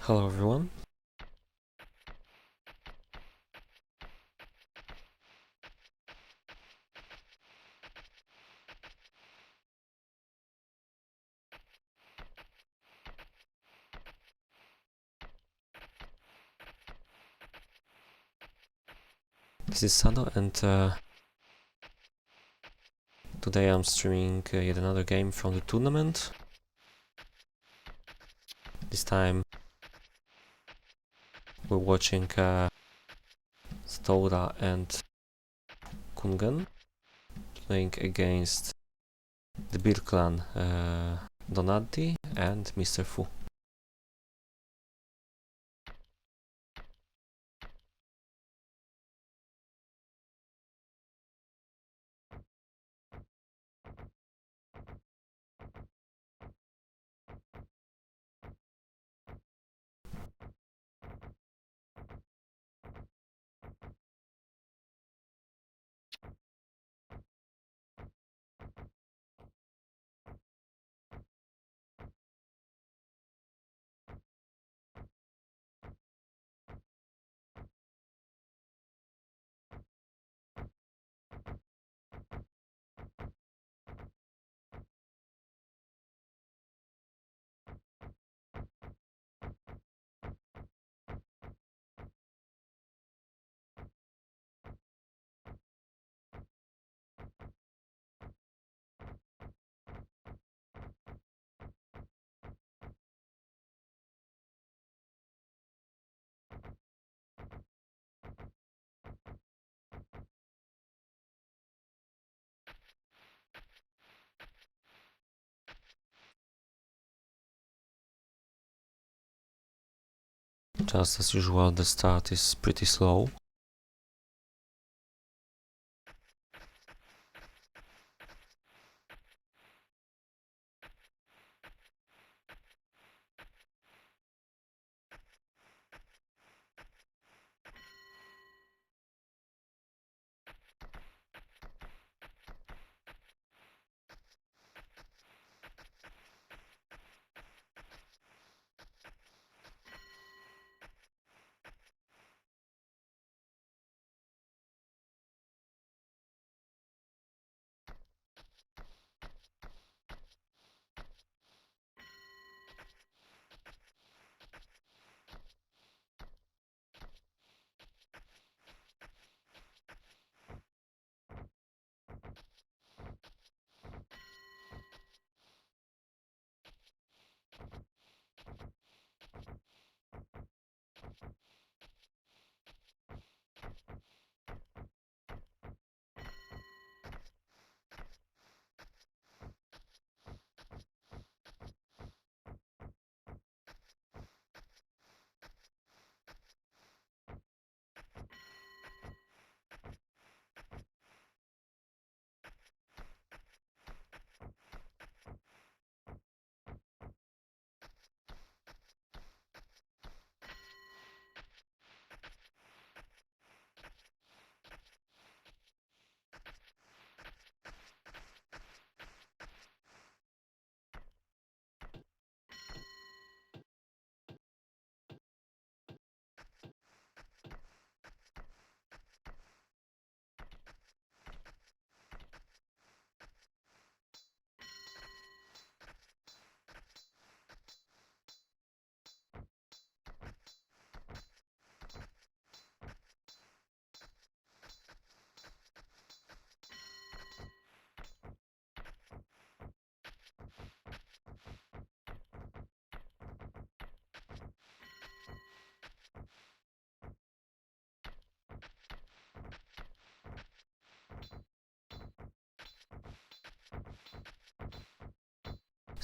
Hello everyone. This is Sado and today I'm streaming yet another game from the tournament. This time we're watching Zatoara and Kungen playing against the Beer Clan Donati and Mr. Fu. Just as usual, the start is pretty slow.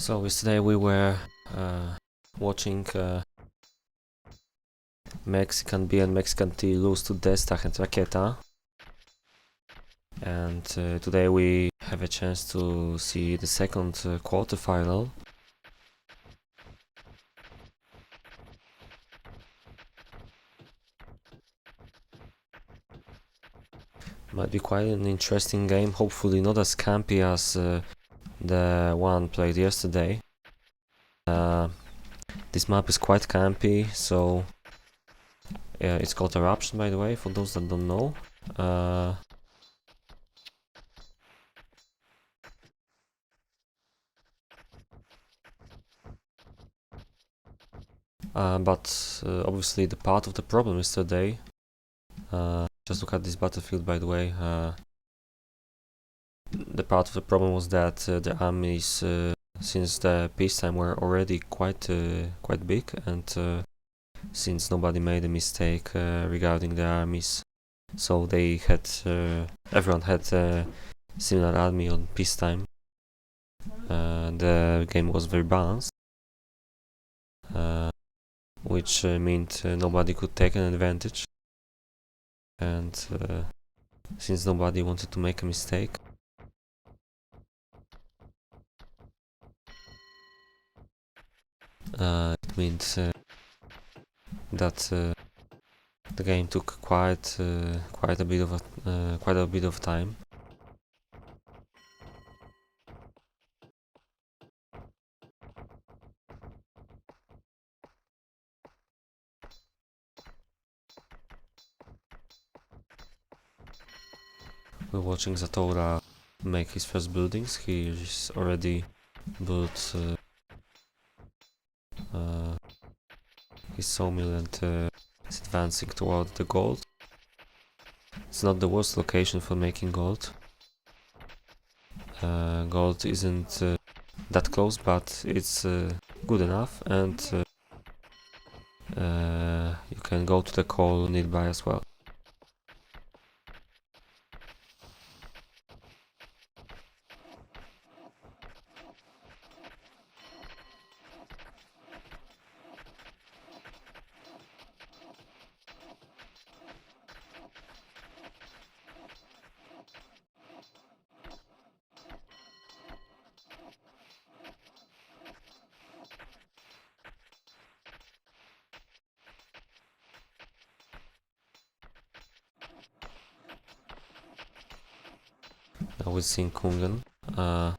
So yesterday we were watching Mexican B and Mexican T lose to Destach and Rakieta, and today we have a chance to see the second quarterfinal. Might be quite an interesting game, hopefully not as campy as the one played yesterday. This map is quite campy, so it's called Eruption, by the way, for those that don't know. But obviously the part of the problem yesterday, just look at this battlefield, by the way, the part of the problem was that the armies since the peacetime were already quite big, and since nobody made a mistake regarding the armies, so they had everyone had a similar army on peacetime. The game was very balanced, which meant nobody could take an advantage, and since nobody wanted to make a mistake, it means that the game took quite a bit of time. We're watching Zatoara make his first buildings. He's already built his sawmill and is advancing toward the gold. It's not the worst location for making gold. Gold isn't that close, but it's good enough, and you can go to the coal nearby as well. Now we're seeing Kungen. I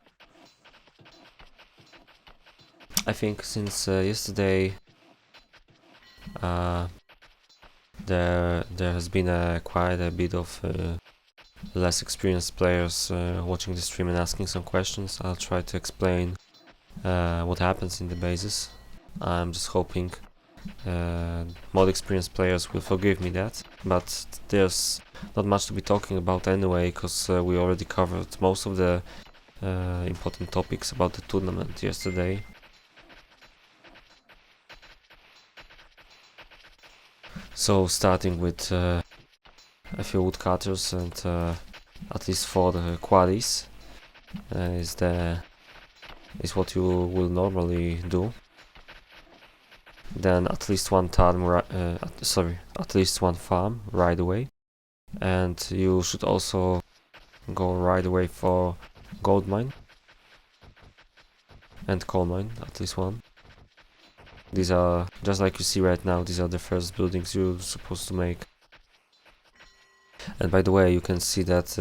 think since yesterday there has been quite a bit of less experienced players watching the stream and asking some questions. I'll try to explain what happens in the bases. I'm just hoping more experienced players will forgive me that, but there's not much to be talking about anyway, because we already covered most of the important topics about the tournament yesterday. So starting with a few woodcutters and at least 4 quarries is what you will normally do. Then at least one at least one farm right away, and you should also go right away for gold mine and coal mine, at least one. These are, just like you see right now, these are the first buildings you're supposed to make. And by the way, you can see that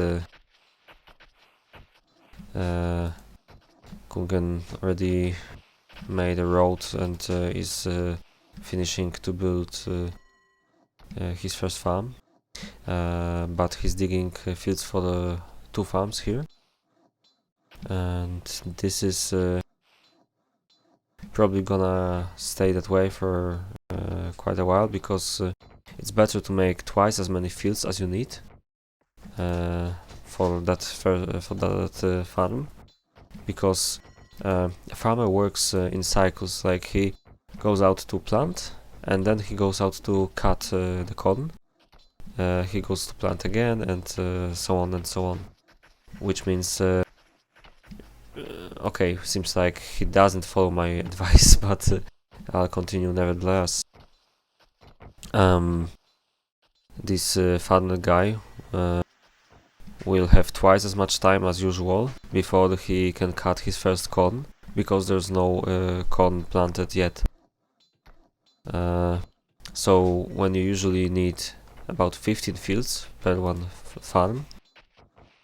Kungen already made a road and is finishing to build his first farm, but he's digging fields for the 2 farms here, and this is probably gonna stay that way for quite a while, because it's better to make twice as many fields as you need for that farm, because a farmer works in cycles. Like, he goes out to plant, and then he goes out to cut the corn. He goes to plant again, and so on and so on. Which means Okay, seems like he doesn't follow my advice, but I'll continue nevertheless. This farmer guy will have twice as much time as usual before he can cut his first corn, because there's no corn planted yet. So when you usually need about 15 fields per one farm,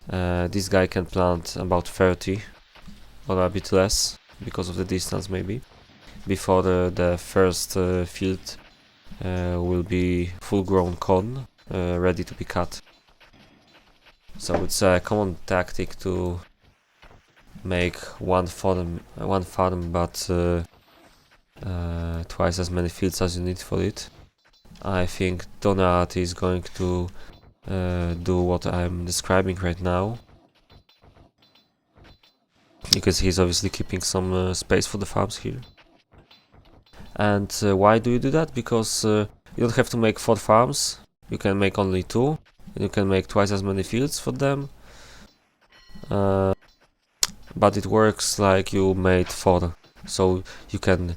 this guy can plant about 30 or a bit less because of the distance maybe, before the first field will be full-grown corn ready to be cut. So it's a common tactic to make one farm but twice as many fields as you need for it. I think Artie is going to do what I'm describing right now, because he's obviously keeping some space for the farms here. And why do you do that? Because you don't have to make 4 farms, you can make only 2, and you can make twice as many fields for them. But it works like you made 4, so you can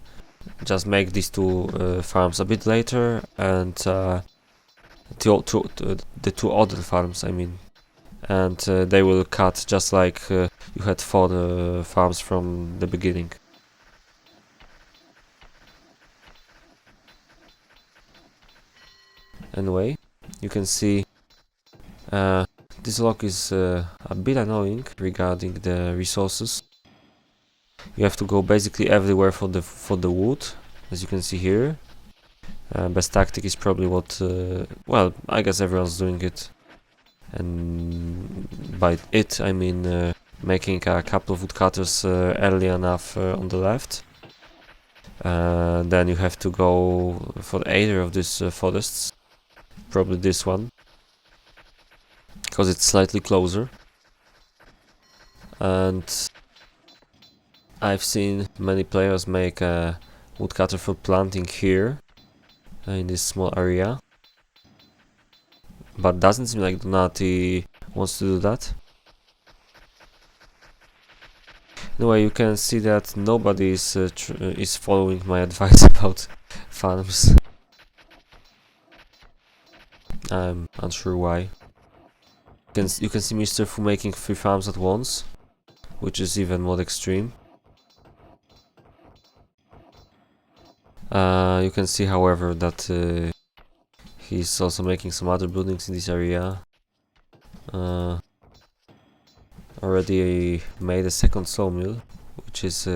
just make these 2 farms a bit later, and the 2 other farms, I mean, and they will cut just like you had 4 farms from the beginning. Anyway, you can see this log is a bit annoying regarding the resources. You have to go basically everywhere for the wood, as you can see here. Best tactic is probably what, well, I guess everyone's doing it. And by it I mean making a couple of woodcutters early enough on the left. Then you have to go for either of these forests, probably this one, because it's slightly closer. And I've seen many players make a woodcutter for planting here in this small area, but doesn't seem like Donati wants to do that. Anyway, you can see that nobody is following my advice about farms. I'm unsure why. You can see Mr. Fu making 3 farms at once, which is even more extreme. You can see, however, that he's also making some other buildings in this area. Already made a second sawmill, which is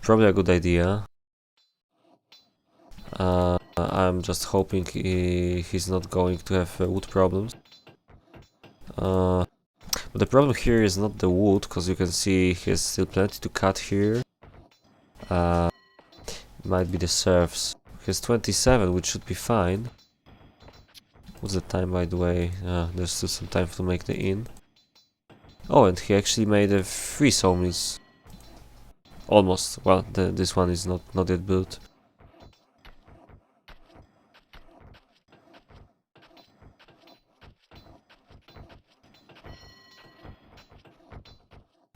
probably a good idea. I'm just hoping he's not going to have wood problems. But the problem here is not the wood, because you can see he has still plenty to cut here. Might be the serfs. He has 27, which should be fine. What's the time, by the way? There's still some time to make the inn. Oh, and he actually made 3 sawmills. Almost. Well, this one is not yet built.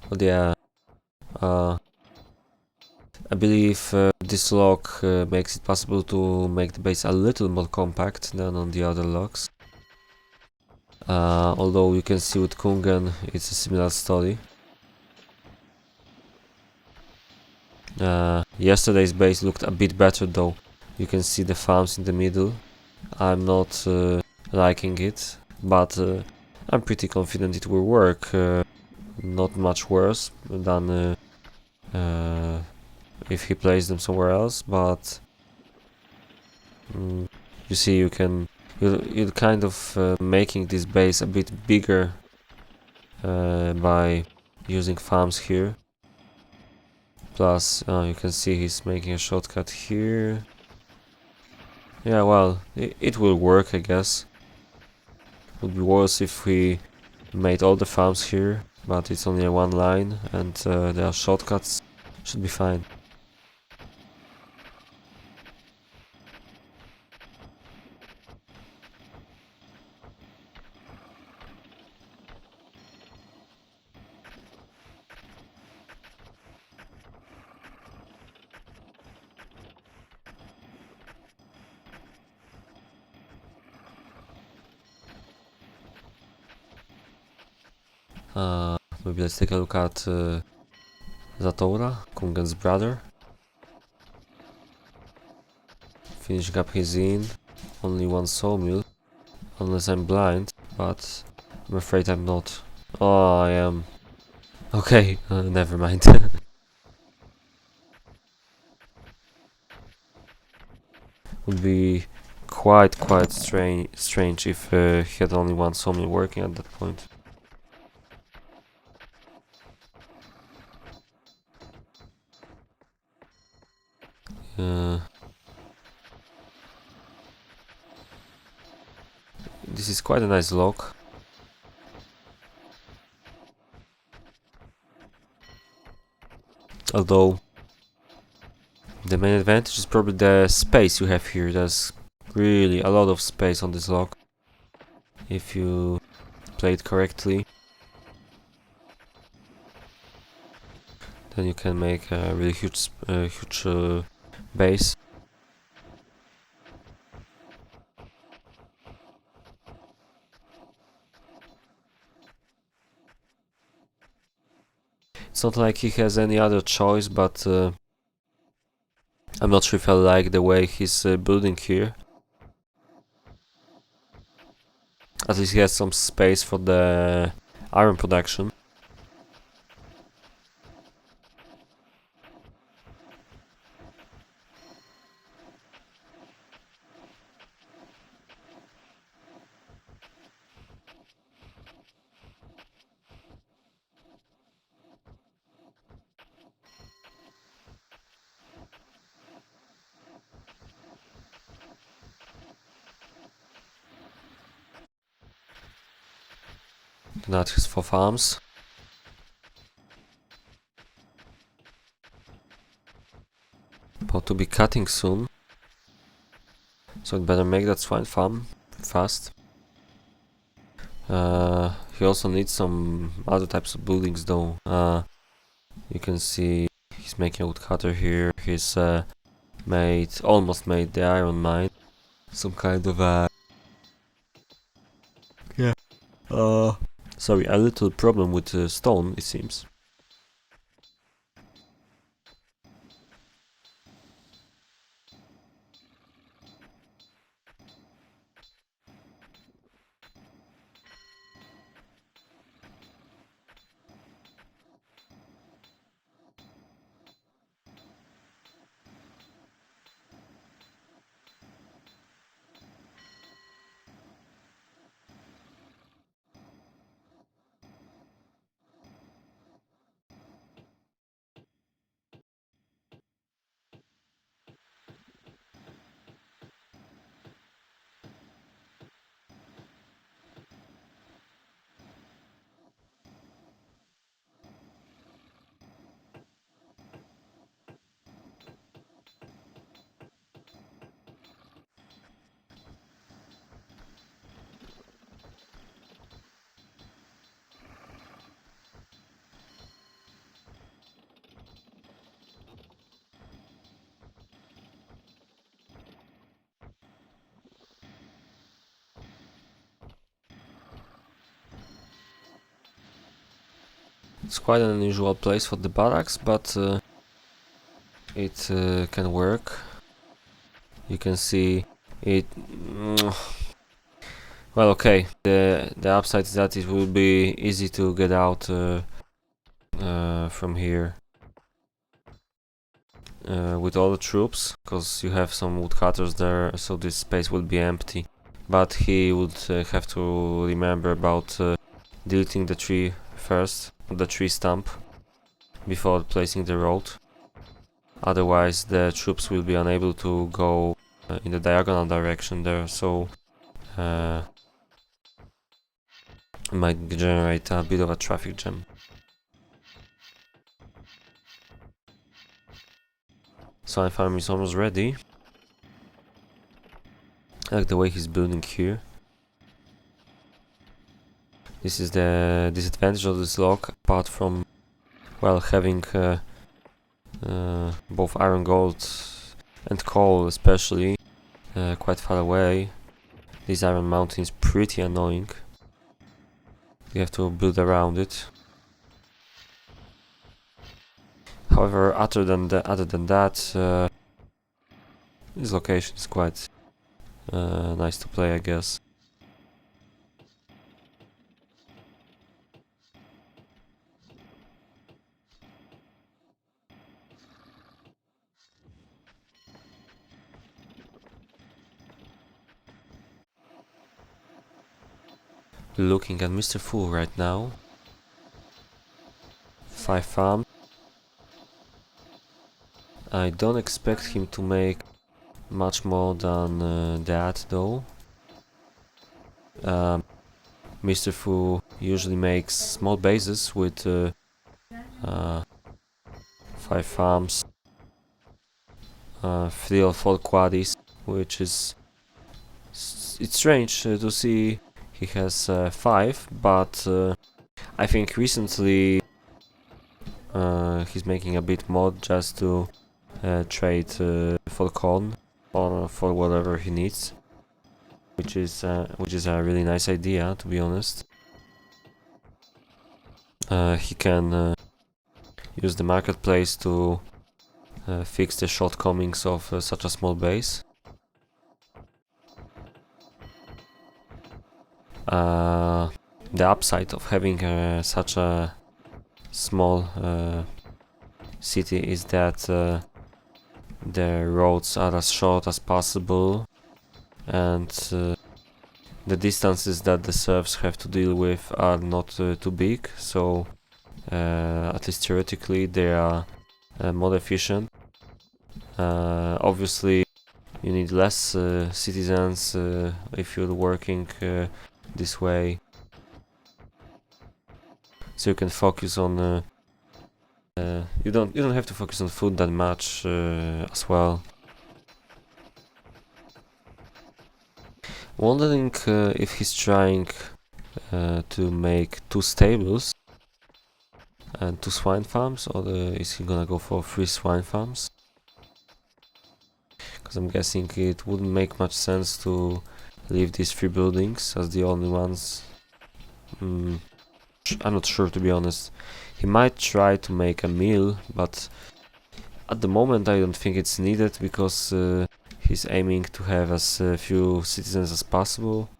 But yeah, I believe this log makes it possible to make the base a little more compact than on the other logs. Although you can see with Kungen it's a similar story. Yesterday's base looked a bit better though. You can see the farms in the middle. I'm not liking it, but I'm pretty confident it will work. Not much worse than if he plays them somewhere else, but you see, you're kind of making this base a bit bigger by using farms here. Plus, you can see he's making a shortcut here. Yeah, well, it will work, I guess. Would be worse if we made all the farms here, but it's only a 1 line and there are shortcuts. Should be fine. Maybe let's take a look at Zatoara, Kungen's brother. Finishing up his inn. Only one sawmill. Unless I'm blind, but I'm afraid I'm not. Oh, I am. Okay, never mind. Would be quite strange if he had only one sawmill working at that point. This is quite a nice log. Although the main advantage is probably the space you have here. There's really a lot of space on this log if you play it correctly. Then you can make a really huge base. It's not like he has any other choice, but I'm not sure if I like the way he's building here. At least he has some space for the iron production. That is for farms. About to be cutting soon, so I'd better make that swine farm fast. He also needs some other types of buildings though. You can see he's making a woodcutter here. He's almost made the iron mine. Some kind of sorry, a little problem with stone, it seems. It's quite an unusual place for the barracks, but it can work. You can see it. Well, okay. The upside is that it will be easy to get out from here with all the troops, because you have some woodcutters there, so this space will be empty. But he would have to remember about deleting the tree first, the tree stump, before placing the road. Otherwise the troops will be unable to go in the diagonal direction there, so it might generate a bit of a traffic jam. Swine farm is almost ready. I like the way he's building here. This is the disadvantage of this log, apart from, well, having both iron, gold and coal especially quite far away. This iron mountain is pretty annoying. you have to build around it. However, other than that, this location is quite nice to play, I guess. Looking at Mr. Fu right now. 5 farms. I don't expect him to make much more than that though. Mr. Fu usually makes small bases with 5 farms, 3 or 4 quaddies, which is it's strange to see he has 5, but I think recently he's making a bit more just to trade for corn or for whatever he needs, which is a really nice idea, to be honest. He can use the marketplace to fix the shortcomings of such a small base. The upside of having such a small city is that the roads are as short as possible, and the distances that the serfs have to deal with are not too big, so at least theoretically they are more efficient. Obviously you need less citizens if you're working this way, so you can focus on you don't have to focus on food that much as well. Wondering if he's trying to make 2 stables and 2 swine farms, or is he gonna go for 3 swine farms? Because I'm guessing it wouldn't make much sense to leave these 3 buildings as the only ones. I'm not sure, to be honest. He might try to make a mill, but at the moment I don't think it's needed, because he's aiming to have as few citizens as possible.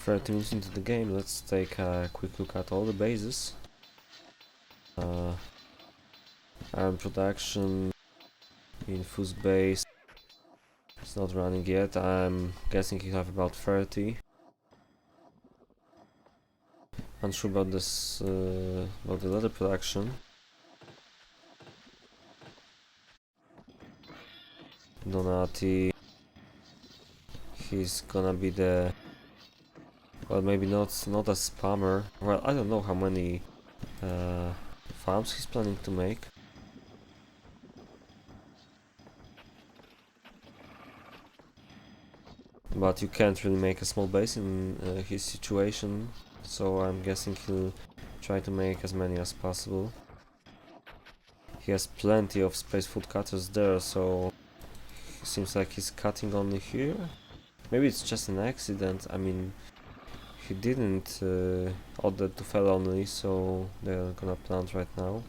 Thirty minutes into the game, let's take a quick look at all the bases. Iron production in Fu's base, it's not running yet. I'm guessing you have about 30. Unsure about this, about the leather production. Donati, he's gonna be the, well, maybe not a spammer. Well, I don't know how many farms he's planning to make. But you can't really make a small base in his situation, so I'm guessing he'll try to make as many as possible. He has plenty of space food cutters there, so it seems like he's cutting only here. Maybe it's just an accident. I mean, he didn't order to fell only, so they're gonna plant right now.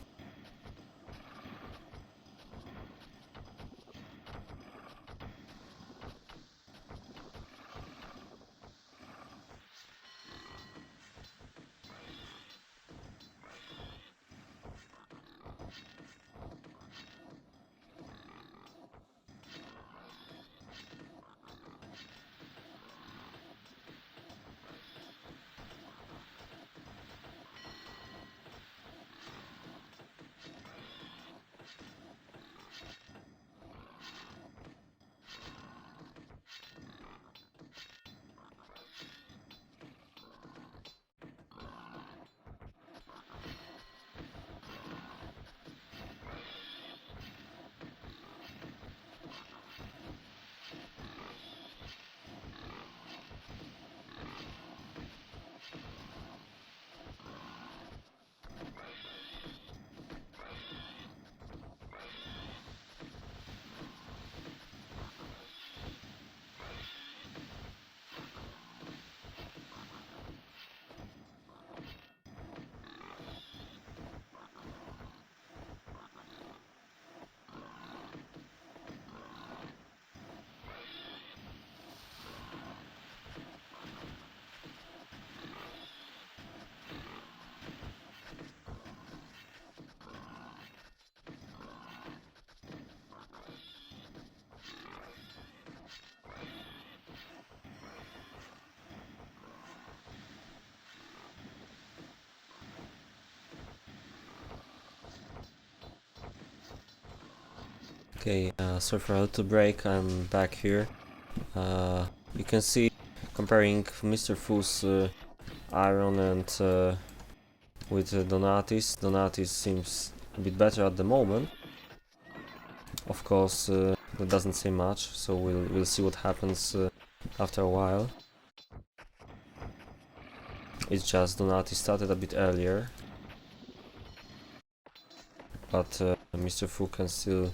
Okay, sorry for a little break, I'm back here. You can see, comparing Mr. Fu's iron and with Donatis seems a bit better at the moment. Of course, that doesn't say much, so we'll see what happens after a while. It's just Donatis started a bit earlier, but Mr. Fu can still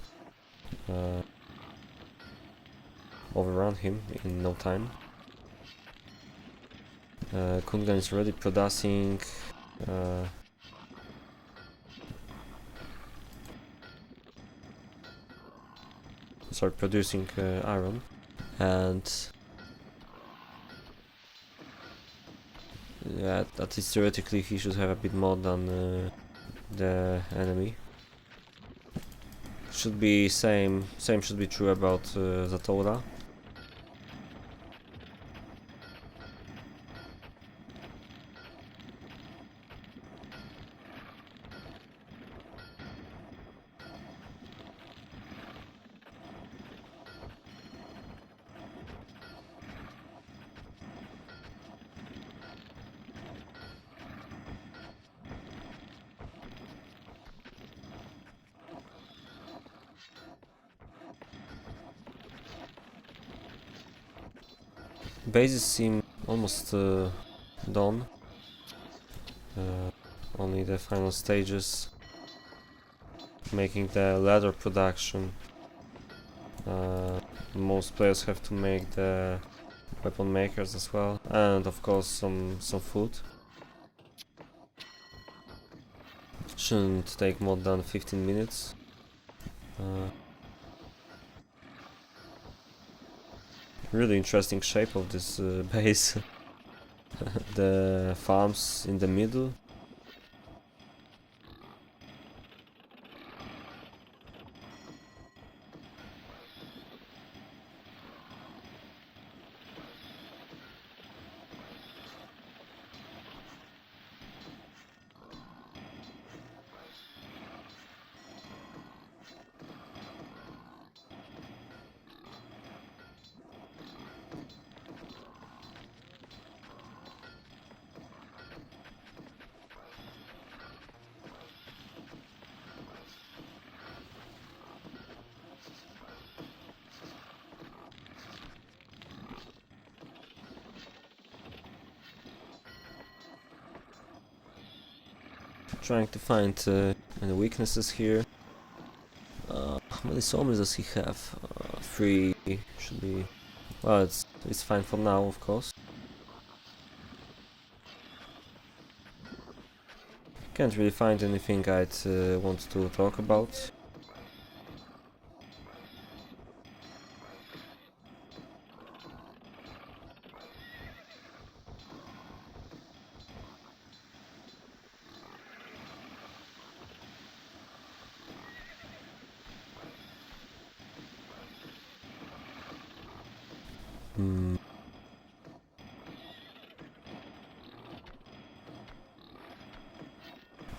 overrun him in no time. Kungen is already producing producing iron, and yeah, at least theoretically he should have a bit more than the enemy. Should be same should be true about Zatoara. Bases seem almost done. Only the final stages, making the leather production. Most players have to make the weapon makers as well, and of course some food. Shouldn't take more than 15 minutes. Really interesting shape of this base. The farms in the middle. Trying to find any weaknesses here. How many sawmills does he have? 3 should be. Well, it's fine for now, of course. Can't really find anything I'd want to talk about.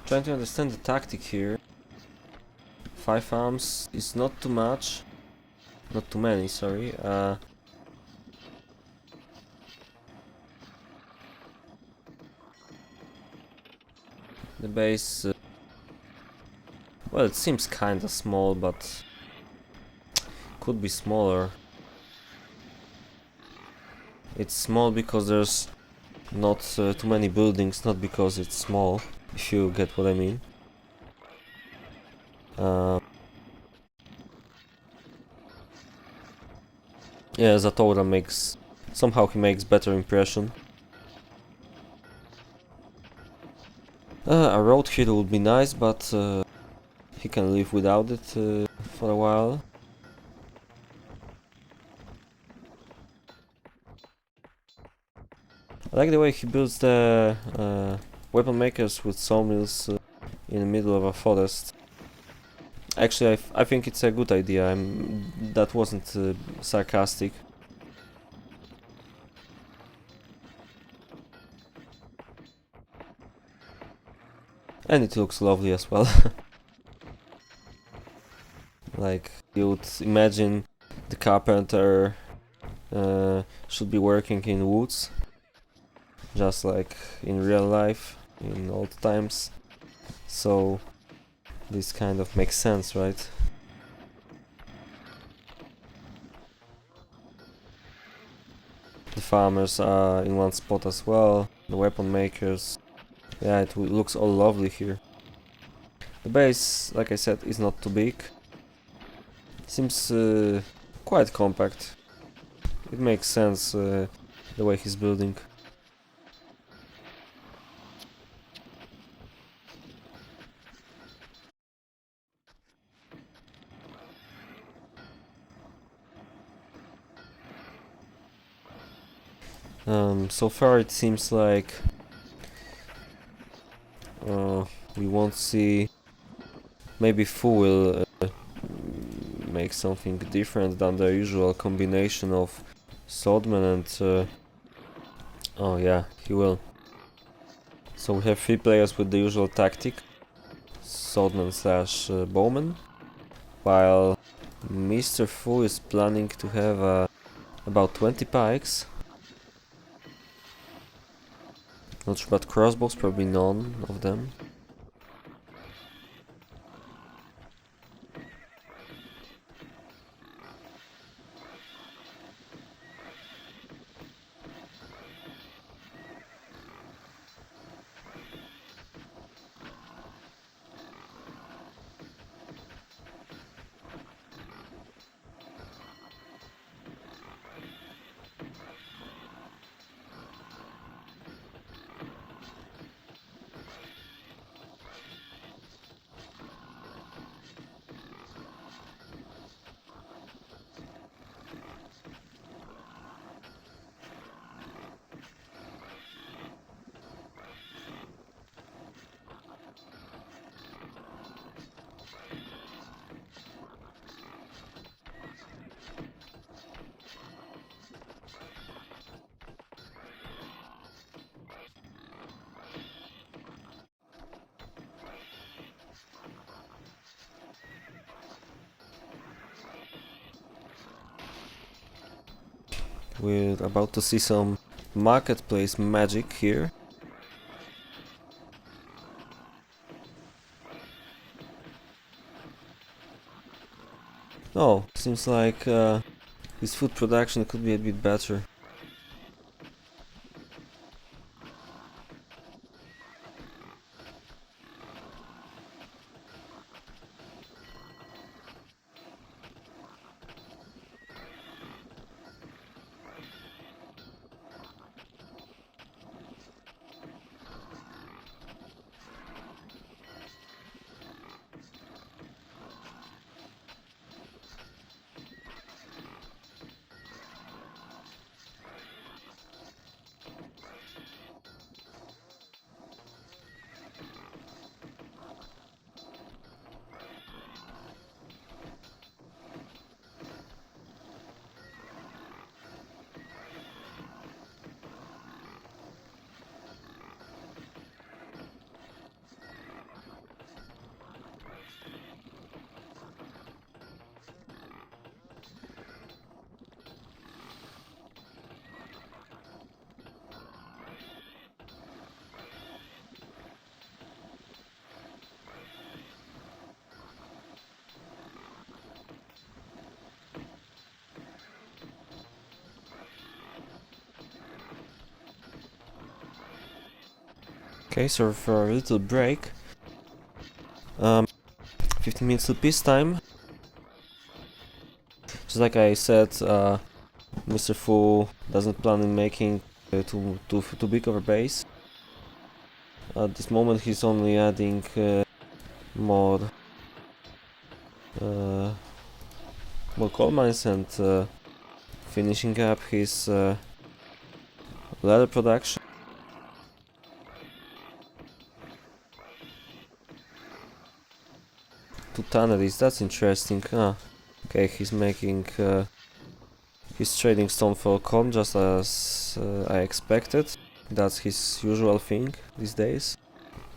Trying to understand the tactic here. 5 farms is not too much. Not too many, sorry. The base... well, it seems kinda small, but... could be smaller. It's small because there's not too many buildings, not because it's small, if you get what I mean. Yeah, Zatoara makes... somehow he makes better impression. A road here would be nice, but he can live without it for a while. I like the way he builds the weapon makers with sawmills in the middle of a forest. Actually, I think it's a good idea. That wasn't sarcastic. And it looks lovely as well. Like you would imagine the carpenter should be working in woods, just like in real life, in old times. So this kind of makes sense, right? The farmers are in one spot as well, the weapon makers. Yeah, it looks all lovely here. The base, like I said, is not too big. Seems quite compact. It makes sense the way he's building. So far it seems like we won't see. Maybe Fu will make something different than the usual combination of swordman and oh yeah, he will. So we have 3 players with the usual tactic, swordman slash bowman, while Mr. Fu is planning to have about 20 pikes. Not sure about crossbows, probably none of them. We're about to see some marketplace magic here. Oh, seems like his food production could be a bit better. Okay, so for a little break. 15 minutes till peacetime. Just like I said, Mr. Fu doesn't plan on making too big of a base. At this moment he's only adding more coal mines and finishing up his leather production. Two tanneries, that's interesting. Okay, he's making he's trading stone for corn, just as I expected. That's his usual thing these days.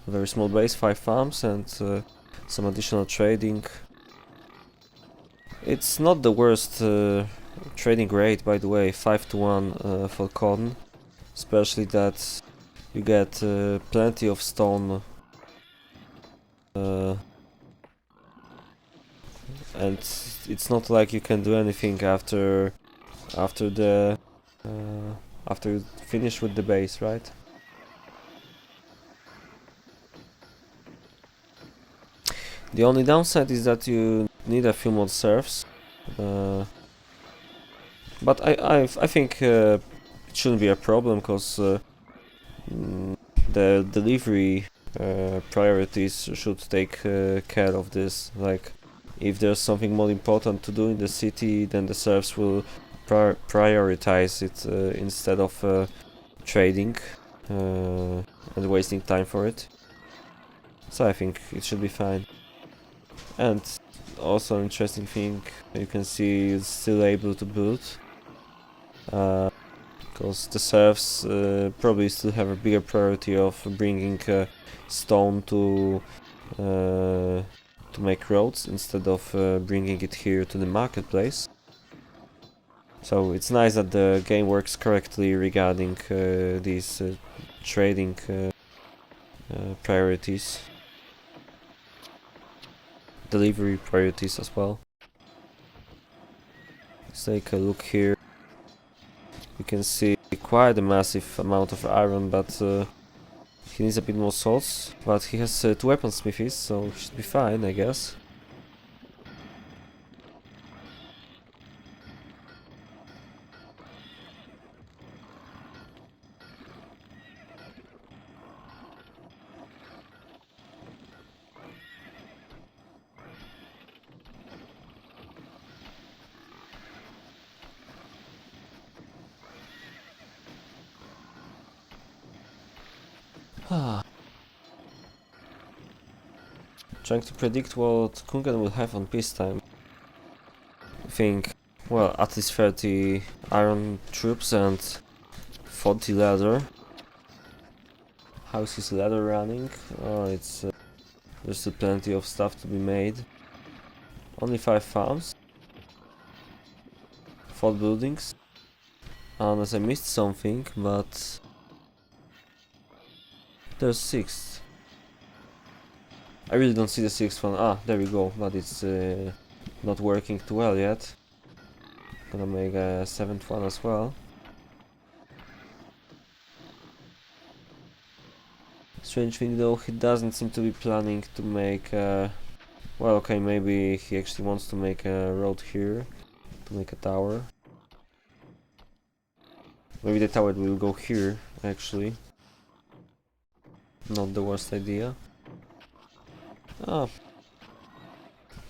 A very small base, 5 farms and some additional trading. It's not the worst trading rate, by the way, 5 to 1 for cotton, especially that you get plenty of stone and it's not like you can do anything after the after you finish with the base, right? The only downside is that you need a few more serfs, but I think it shouldn't be a problem, because the delivery priorities should take care of this. Like, if there's something more important to do in the city, then the serfs will prioritize it instead of trading and wasting time for it. So I think it should be fine. And also, interesting thing, you can see it's still able to build, because the serfs probably still have a bigger priority of bringing stone to make roads instead of bringing it here to the marketplace. So it's nice that the game works correctly regarding these trading priorities, delivery priorities as well. Let's take a look here. You can see quite a massive amount of iron, but he needs a bit more swords. But he has 2 weaponsmithies, so he should be fine, I guess. Trying to predict what Kungen will have on peacetime. I think, well, at least 30 iron troops and 40 leather. How's his leather running? Oh, it's there's still plenty of stuff to be made. Only 5 farms, 4 buildings. Unless I missed something, but there's 6. I really don't see the 6th one. Ah, there we go, but it's not working too well yet. Gonna make a 7th one as well. Strange thing though, he doesn't seem to be planning to make well, okay, maybe he actually wants to make a road here, to make a tower. Maybe the tower will go here, actually. Not the worst idea. Ah,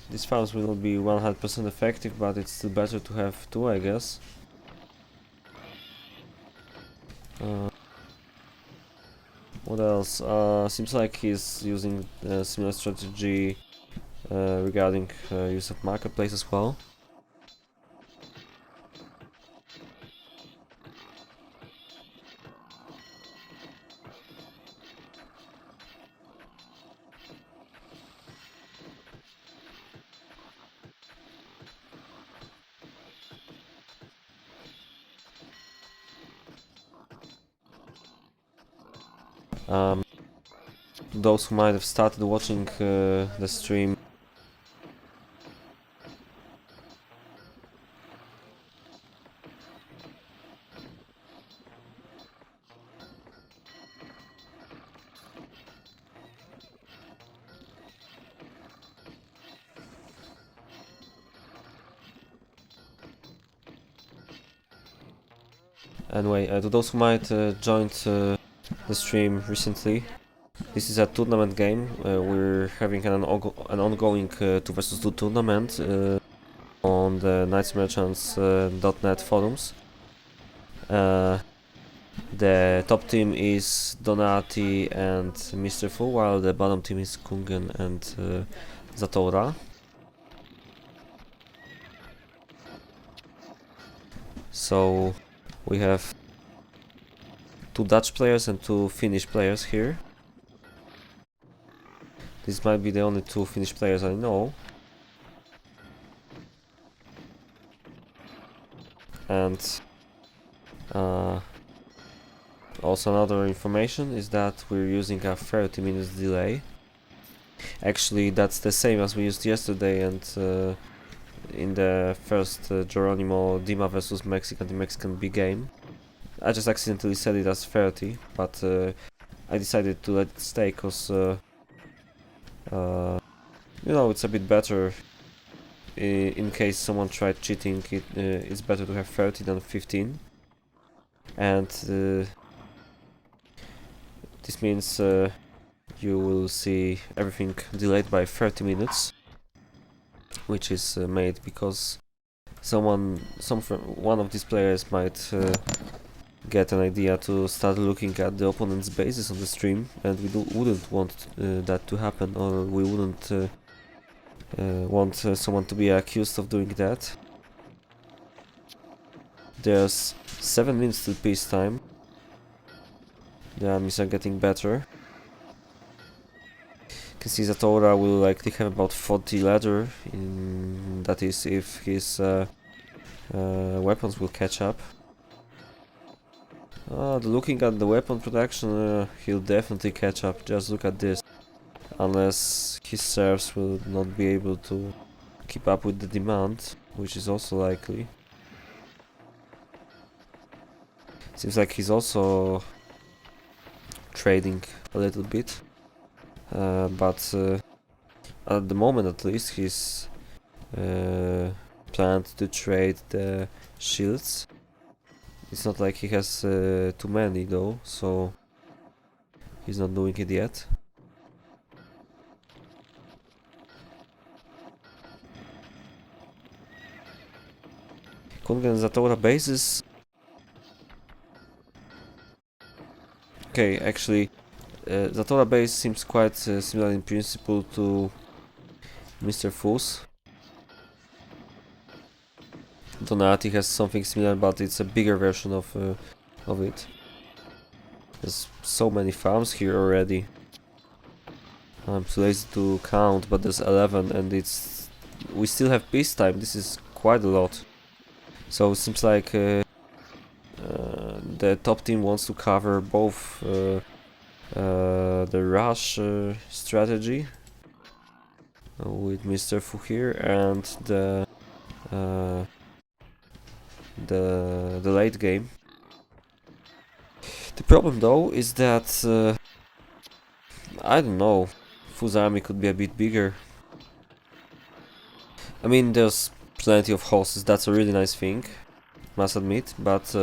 these farms will not be 100% effective, but it's still better to have 2, I guess. What else? Seems like he's using a similar strategy regarding use of marketplace as well. Those who might have started watching the stream anyway, to those who might joined the stream recently, this is a tournament game. We're having an ongoing 2 vs 2 tournament on the knightsmerchants.net forums. The top team is Donati and Mr. Fu, while the bottom team is Kungen and Zatoara. So we have 2 Dutch players and 2 Finnish players here. This might be the only 2 Finnish players I know. And also another information is that we're using a 30 minutes delay. Actually, that's the same as we used yesterday, and in the first Geronimo Dima versus Mexican, the Mexican big game. I just accidentally set it as 30, but I decided to let it stay because you know, it's a bit better. In case someone tried cheating, it's better to have 30 than 15. And this means you will see everything delayed by 30 minutes, which is made because one of these players might get an idea to start looking at the opponent's bases on the stream, and we wouldn't want that to happen, or we wouldn't want someone to be accused of doing that. There's 7 minutes till peacetime. The armies are getting better. You can see Zatoara will likely have about 40 ladder, that is if his weapons will catch up. Looking at the weapon production, he'll definitely catch up, just look at this. Unless his serfs will not be able to keep up with the demand, which is also likely. Seems like he's also trading a little bit, but at the moment at least he's planned to trade the shields. It's not like he has too many though, so he's not doing it yet. Kungen and Zatoara bases. Okay, actually, Zatoara base seems quite similar in principle to Mr. Fu's. Donati has something similar, but it's a bigger version of it. There's so many farms here already. I'm too lazy to count, but there's 11, and we still have peacetime. This is quite a lot. So it seems like the top team wants to cover both the rush strategy with Mr. Fu here and the late game. The problem though is that I don't know, Fu's army could be a bit bigger. I mean, there's plenty of horses, that's a really nice thing, must admit, but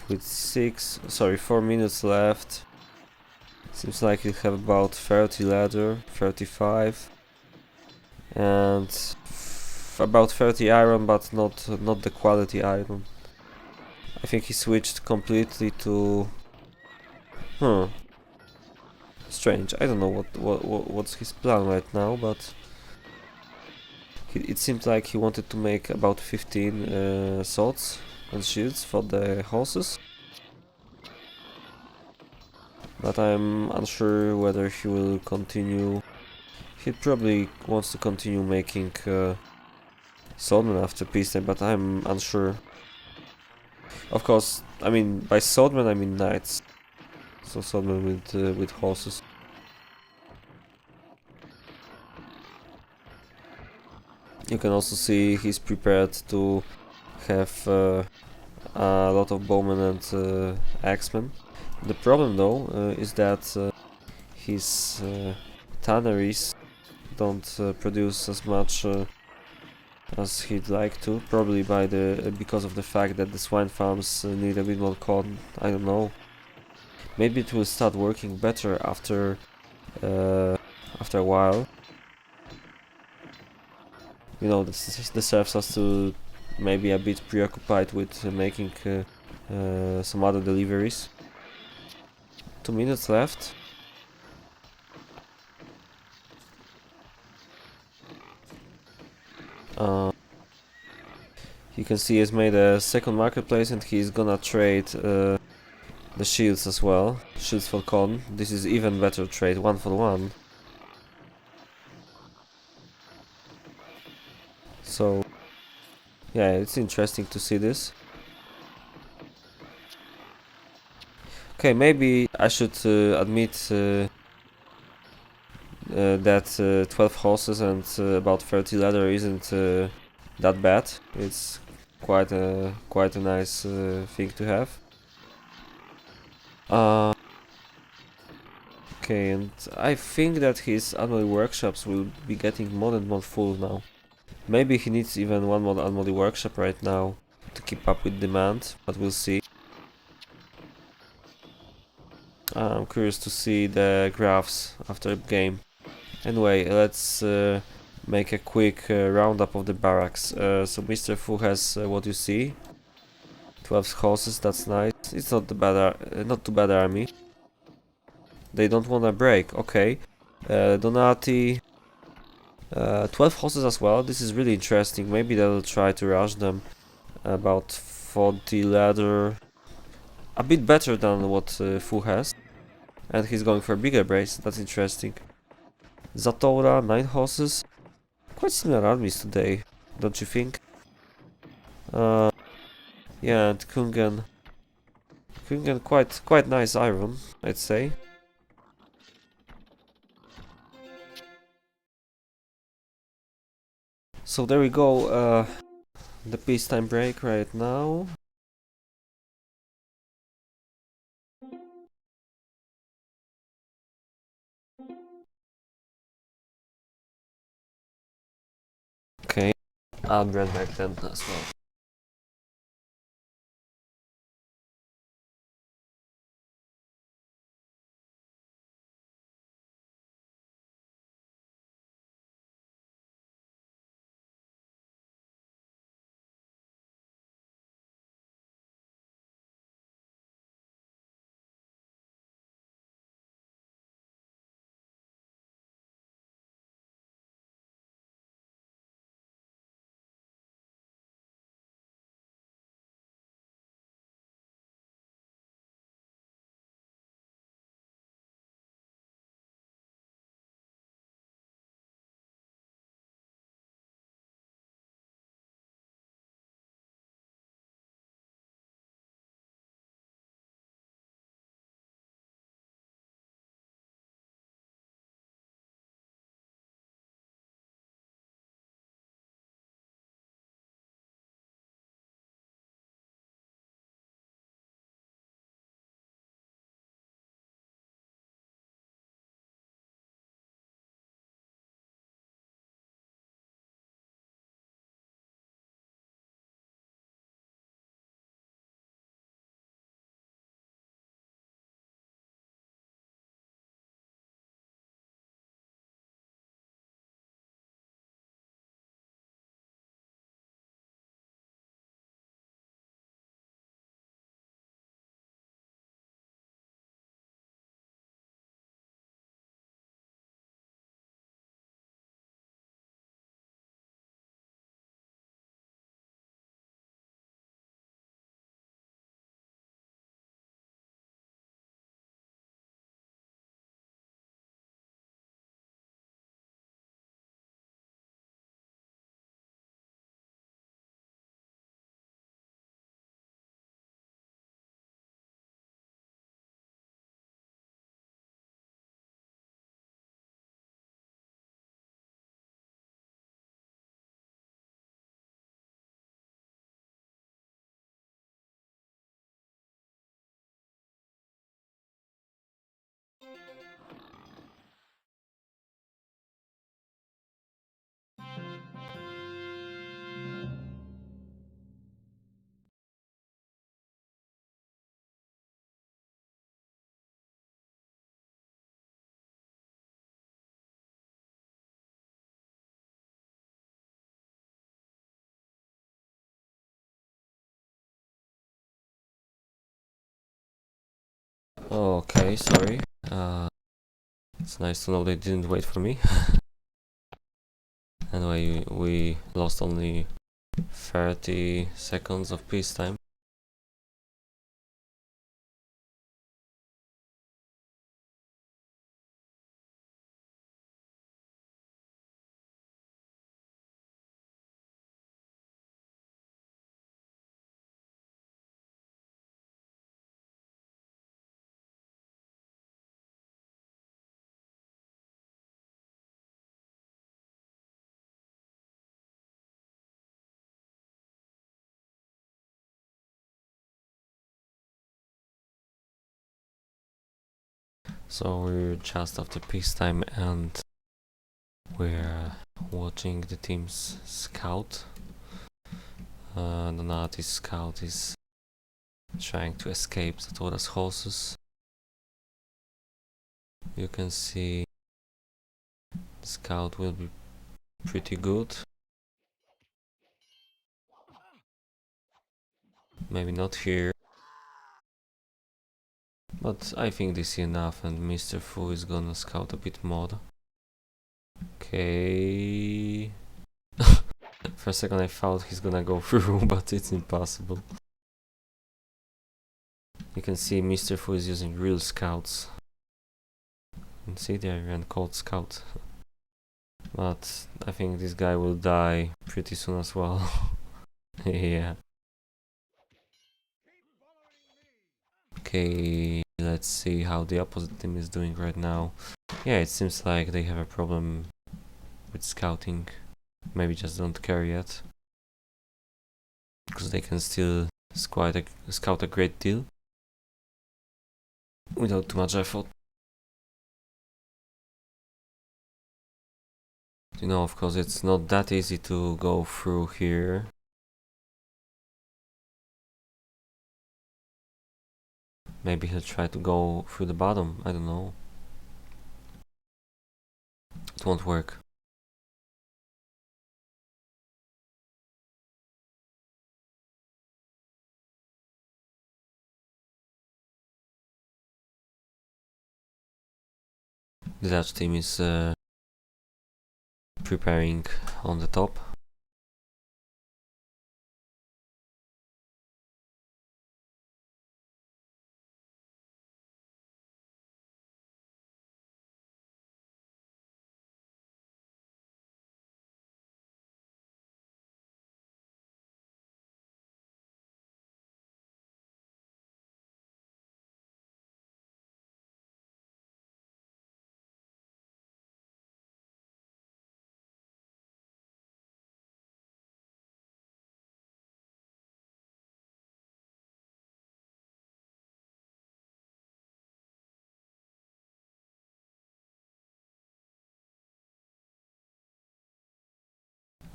with 4 minutes left, seems like you have about 30 ladder, 35, and about 30 iron, but not the quality iron. I think he switched completely to... Strange, I don't know what's his plan right now, but... It seemed like he wanted to make about 15 swords and shields for the horses. But I'm unsure whether he will continue. He probably wants to continue making swordmen after peacetime, but I'm unsure. Of course, I mean by swordmen I mean knights. So swordmen with horses. You can also see he's prepared to have a lot of bowmen and axemen. The problem though is that his tanneries don't produce as much as he'd like to, probably because of the fact that the swine farms need a bit more corn. I don't know. Maybe it will start working better after a while. You know, the serfs has to maybe a bit preoccupied with making some other deliveries. 2 minutes left. You can see he's made a second marketplace and he's gonna trade the shields as well. Shields for corn. This is even better trade, 1 for 1. So Yeah, it's interesting to see this. Okay, maybe I should admit that 12 horses and about 30 leather isn't that bad. It's quite a nice thing to have. Okay, and I think that his annual workshops will be getting more and more full now. Maybe he needs even one more annual workshop right now to keep up with demand, but we'll see. I'm curious to see the graphs after the game. Anyway, let's make a quick roundup of the barracks. So Mr. Fu has what you see. 12 horses, that's nice. It's not not too bad army. They don't wanna break, okay. Donati, 12 horses as well. This is really interesting. Maybe they'll try to rush them. About 40 ladder. A bit better than what Fu has. And he's going for a bigger brace. That's interesting. Zatoara, 9 horses. Quite similar armies today, don't you think? Uh, yeah, and kungen. Kungen quite nice iron, I'd say. So there we go. The peacetime break right now. Okay, I'll be right back then as well. Okay, sorry. It's nice to know they didn't wait for me. Anyway, we lost only 30 seconds of peacetime. So we're just after peacetime and we're watching the team's scout. The artie's scout is trying to escape Zatoara's horses. You can see the scout will be pretty good. Maybe not here, but I think they see enough, and Mr. Fu is gonna scout a bit more. Okay. For a second I thought he's gonna go through, but it's impossible. You can see Mr. Fu is using real scouts. And see, they ran cold scout. But I think this guy will die pretty soon as well. Yeah. Okay, let's see how the opposite team is doing right now. Yeah, it seems like they have a problem with scouting. Maybe just don't care yet. Because they can still scout a great deal without too much effort. You know, of course, it's not that easy to go through here. Maybe he'll try to go through the bottom, I don't know. It won't work. The Dutch team is preparing on the top.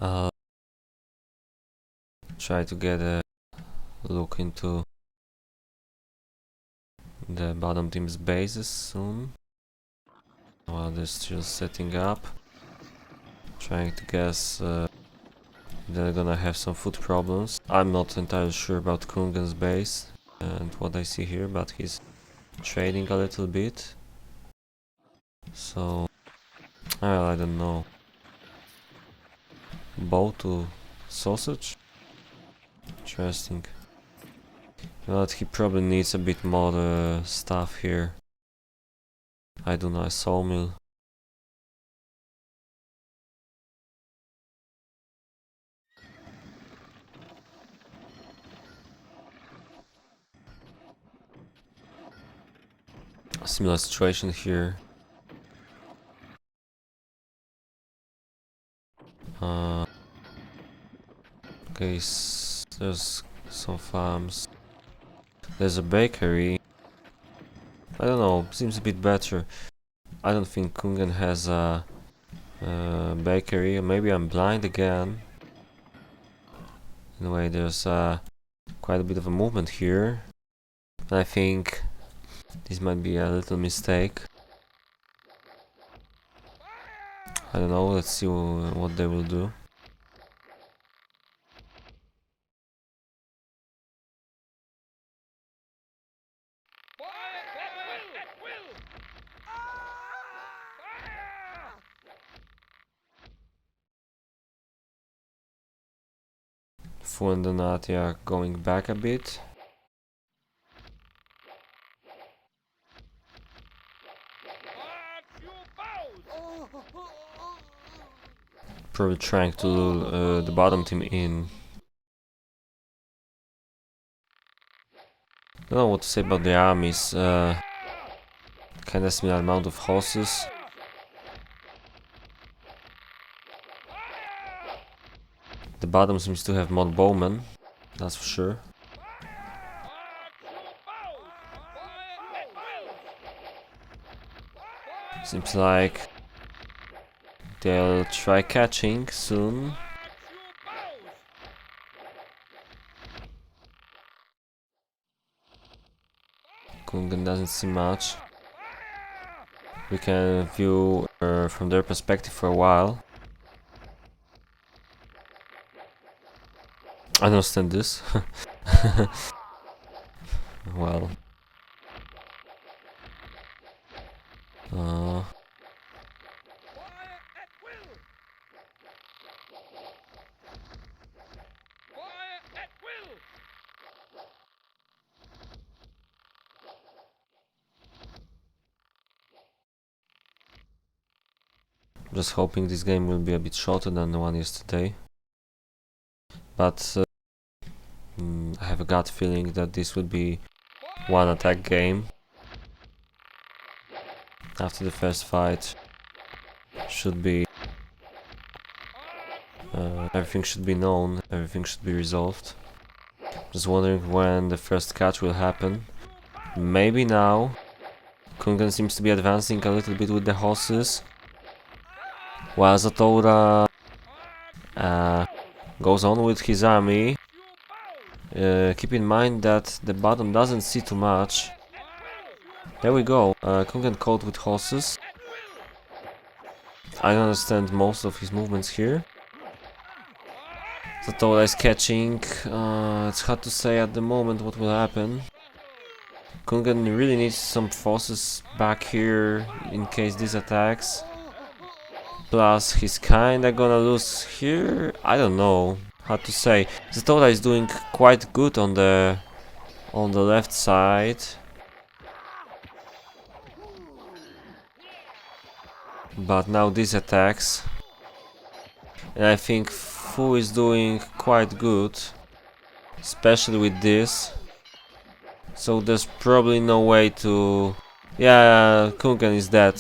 I'll try to get a look into the bottom team's bases soon. While they're still setting up. Trying to guess they're gonna have some food problems. I'm not entirely sure about Kungen's base and what I see here, but he's trading a little bit. So, well, I don't know. Bow to sausage? Interesting. But he probably needs a bit more stuff here. I don't know, a sawmill. A similar situation here. Okay, there's some farms. There's a bakery. I don't know, seems a bit better. I don't think Kungen has a bakery. Maybe I'm blind again. Anyway, there's quite a bit of a movement here. And I think this might be a little mistake. I don't know, let's see what they will do. Fu and Donati are going back a bit. Probably trying to lure the bottom team in. I don't know what to say about the armies. Kinda similar amount of horses. The bottom seems to have more bowmen, that's for sure. Seems like they'll try catching soon. Kungen doesn't see much. We can view from their perspective for a while. I don't understand this. Well. Just hoping this game will be a bit shorter than the one yesterday. But I have a gut feeling that this will be one attack game. After the first fight, should be everything should be known, everything should be resolved. Just wondering when the first catch will happen. Maybe now. Kungen seems to be advancing a little bit with the horses, while Zatoara goes on with his army. Keep in mind that the bottom doesn't see too much. There we go. Kungen caught with horses. I don't understand most of his movements here. Zatoara is catching. It's hard to say at the moment what will happen. Kungen really needs some forces back here in case this attacks. Plus, he's kinda gonna lose here. I don't know. Hard to say. Zatoara is doing quite good on the left side. But now this attacks. And I think Fu is doing quite good. Especially with this. So there's probably no way to... Yeah, Kungen is dead.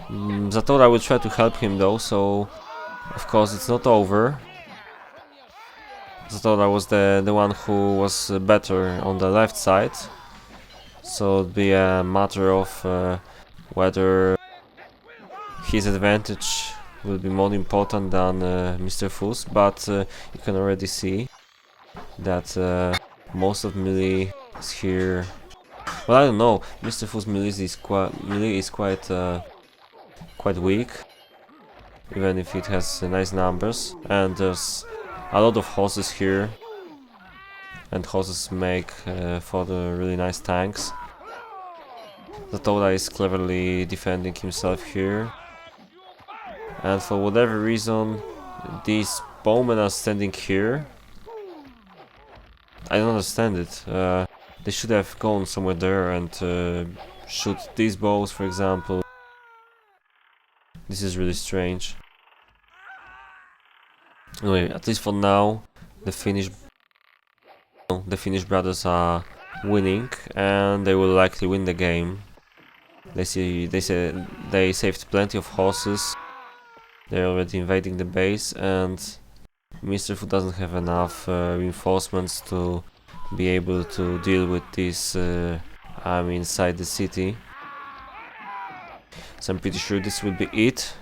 Zatoara will try to help him though, so... Of course it's not over. Zatoara was the one who was better on the left side. So it'd be a matter of whether his advantage will be more important than Mr. Fu's, but you can already see that most of melee is here. Well, I don't know. Mr. Fu's melee is quite weak, even if it has nice numbers. And there's a lot of horses here, and horses make for the really nice tanks. Zatoara is cleverly defending himself here, and for whatever reason, these bowmen are standing here. I don't understand it. They should have gone somewhere there and shoot these bows, for example. This is really strange. Anyway, at least for now, the Finnish brothers are winning, and they will likely win the game. They saved plenty of horses. They're already invading the base, and Mr. Fu doesn't have enough reinforcements to be able to deal with this army inside the city. So I'm pretty sure this will be it.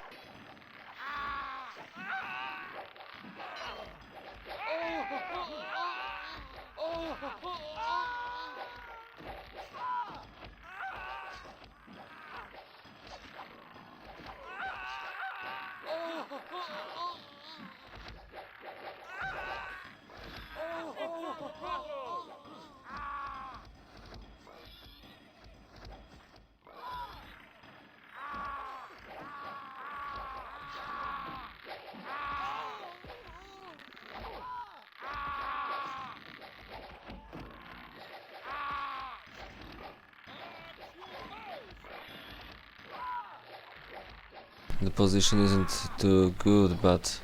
The position isn't too good, but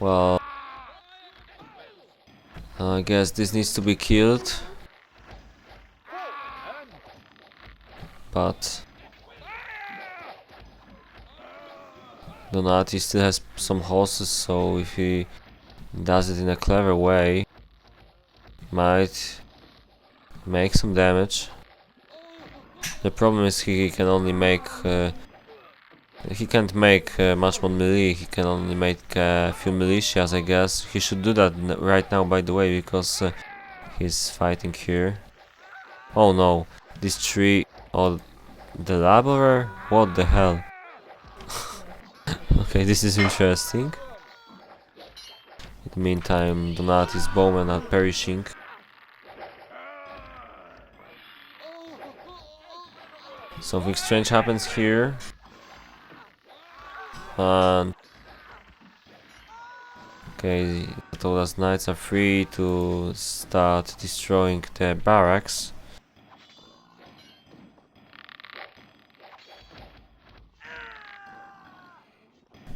well, I guess this needs to be killed. But Donati still has some horses, so if he does it in a clever way, might make some damage. The problem is he can only make he can't make much more melee. He can only make a few militias, I guess. He should do that right now, by the way, because he's fighting here. Oh no, this tree. Oh, the laborer? What the hell? Okay, this is interesting. In the meantime, Donati's bowmen are perishing. Something strange happens here. And okay, Zatoara's knights are free to start destroying the barracks.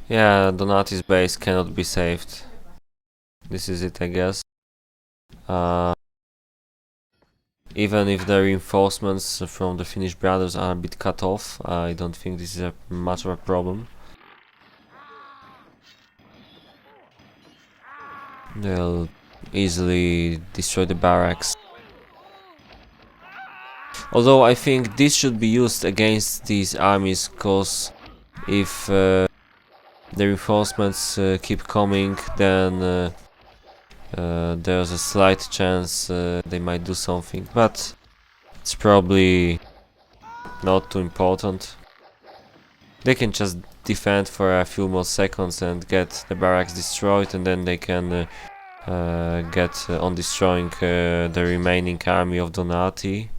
Yeah, Donati's base cannot be saved. This is it, I guess. Even if the reinforcements from the Finnish brothers are a bit cut off, I don't think this is much of a problem. They'll easily destroy the barracks. Although I think this should be used against these armies, because if the reinforcements keep coming, then there's a slight chance they might do something, but it's probably not too important. They can just defend for a few more seconds and get the barracks destroyed, and then they can get on destroying the remaining army of Donati.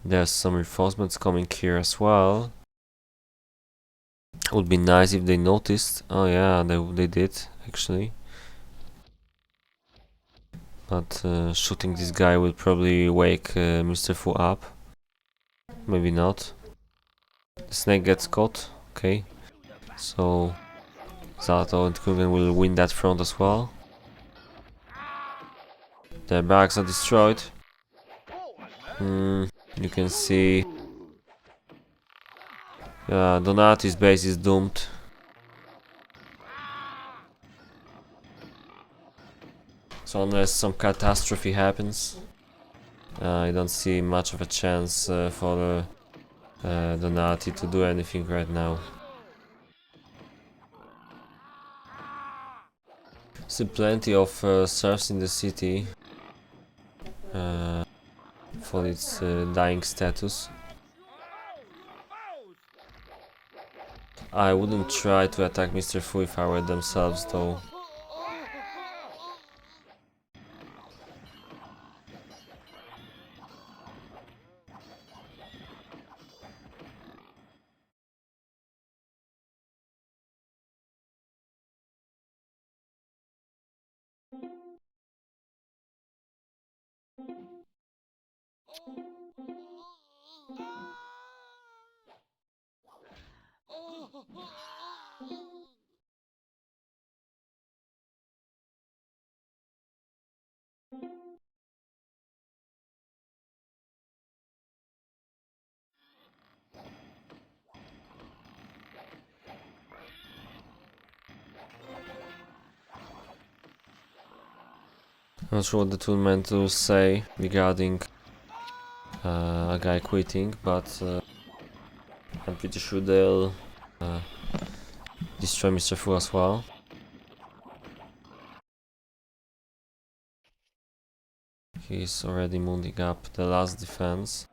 There's some reinforcements coming here as well. Would be nice if they noticed. Oh yeah, they did actually. But shooting this guy will probably wake Mr. Fu up. Maybe not. The snake gets caught. Okay. So Zato and Kungen will win that front as well. The barracks are destroyed. You can see Donati's base is doomed. So unless some catastrophe happens, I don't see much of a chance for Donati to do anything right now. See plenty of serfs in the city for its dying status. I wouldn't try to attack Mr. Fu if I were themselves though. I'm not sure what the tool meant to say regarding a guy quitting, but I'm pretty sure they'll destroy Mr. Fu as well. He's already moving up the last defense.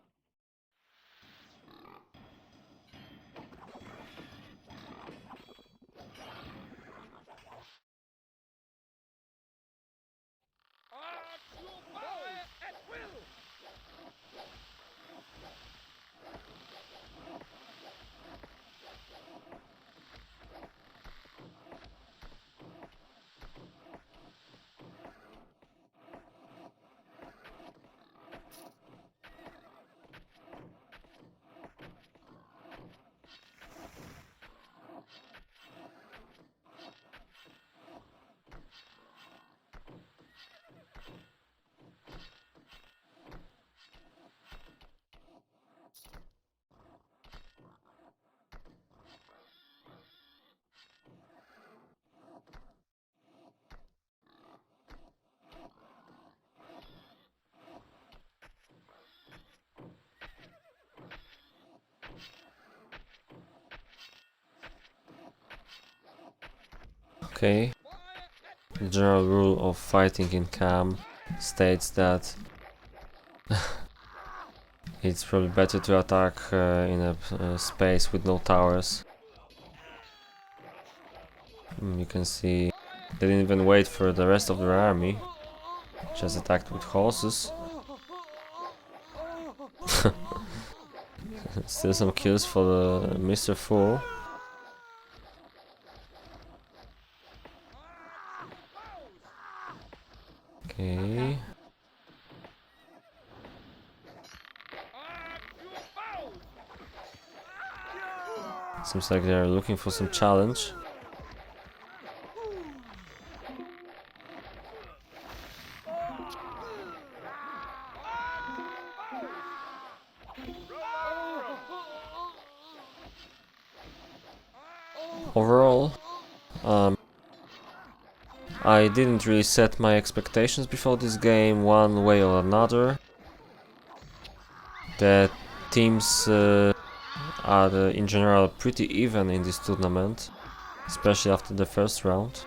Okay. The general rule of fighting in KaM states that it's probably better to attack in a space with no towers. You can see they didn't even wait for the rest of their army, just attacked with horses. Still some kills for the Mr. Fool. Okay. Seems like they're looking for some challenge. Overall, I didn't really set my expectations before this game one way or another. The teams are in general pretty even in this tournament, especially after the first round.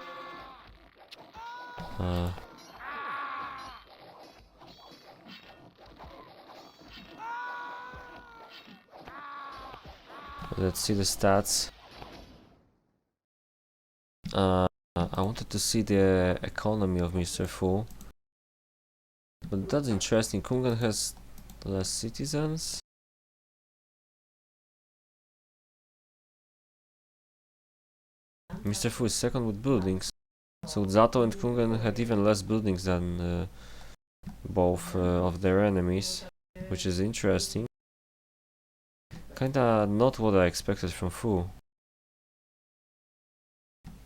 Let's see the stats. I wanted to see the economy of Mr. Fu, but that's interesting. Kungen has less citizens. Mr. Fu is second with buildings, so Zato and Kungen had even less buildings than both of their enemies, which is interesting. Kinda not what I expected from Fu.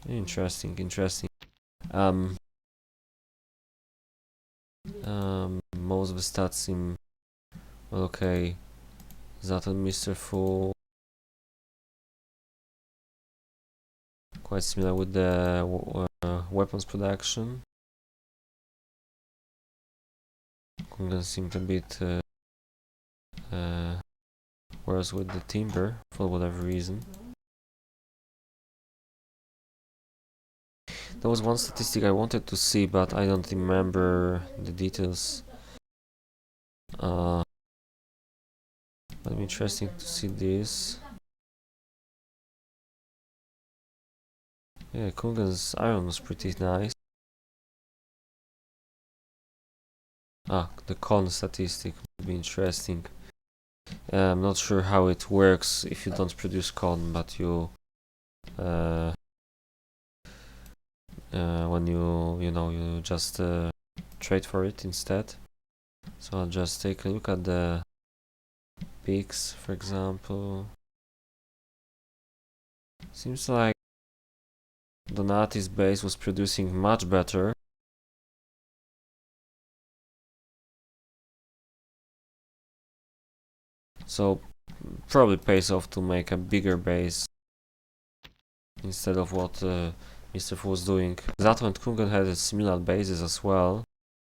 Interesting. Most of the stats seem well, okay. Zato and Mr. Fu quite similar with the weapons production. Kungen seemed a bit worse with the timber for whatever reason. There was one statistic I wanted to see, but I don't remember the details. But it'd be interesting to see this. Yeah, Kungen's iron was pretty nice. The con statistic would be interesting. I'm not sure how it works if you don't produce con, but you when you just trade for it instead. So I'll just take a look at the peaks, for example. Seems like Donati's base was producing much better. So probably pays off to make a bigger base instead of what Mr. Fu was doing. Zato and Kungen had similar bases as well,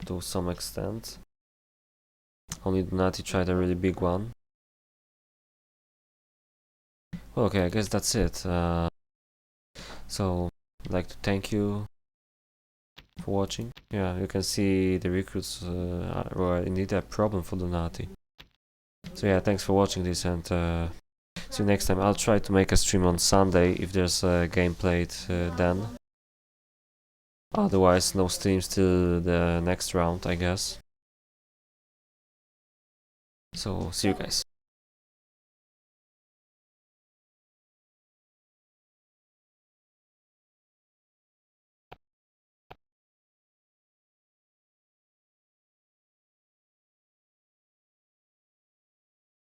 to some extent. Only Donati tried a really big one. Well, okay, I guess that's it. So I'd like to thank you for watching. Yeah, you can see the recruits were indeed a problem for Donati. So yeah, thanks for watching this, and see you next time. I'll try to make a stream on Sunday if there's a game played then. Otherwise, no streams till the next round, I guess. So, see you guys.